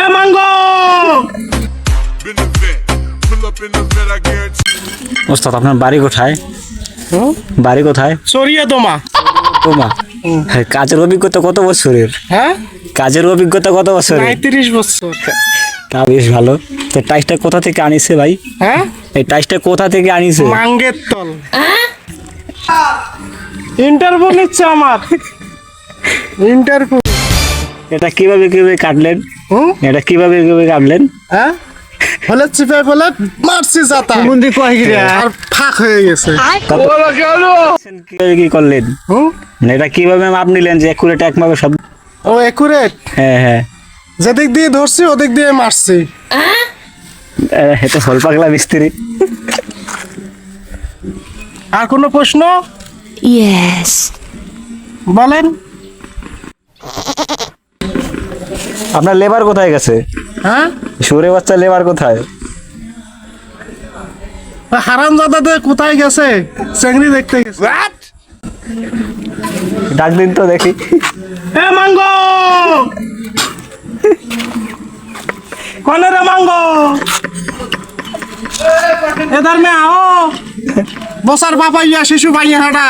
এ mango ওস্তাদ আপনার বাড়ি কোথায়? বাড়ি কোথায়? সরিয়ে তোমা তোমা কাজের অভিজ্ঞতা কত বছরের? হ্যাঁ কাজের অভিজ্ঞতা কত বছরের? ৩৫ বছর। তা বেশ ভালো। তো টাইসটা কোথা থেকে আনিছে ভাই? হ্যাঁ এই টাইসটা কোথা থেকে আনিছে? মাঙ্গের তল। ইন্টারভিউ নিচ্ছে আমার, ইন্টারভিউ। এটা কিভাবে কিভাবে কাটলেন? এটা কিভাবে কিভাবে কাটলেন? হ্যাঁ হলে চিপে বলে মারছি যাতা আর ফাঁক হয়ে গেছে। কিভাবে কি করলেন? না, এটা কিভাবে মাপ নিলেন যে একুরেট এক মাপে সব? ও একুরেট, হ্যাঁ হ্যাঁ, যেদিক দিয়ে ধরছি ওদিক দিয়ে মারছি। এটা হল পাগলা মিস্ত্রি। আর কোনো প্রশ্ন? Yes. বলেন। আপনার লেবার কোথায় গেছে? হ্যাঁ সুরে বাচ্চা লেবার কোথায়? হারামজাদাতে কোথায় গেছে? চেংড়ি দেখতে গেছে। ডাক দিন তো দেখি। এ মাঙ্গো কনে রে মাঙ্গো, এদার মে আও বসার বাবা ইয়া শিশু ভাই হাঁটা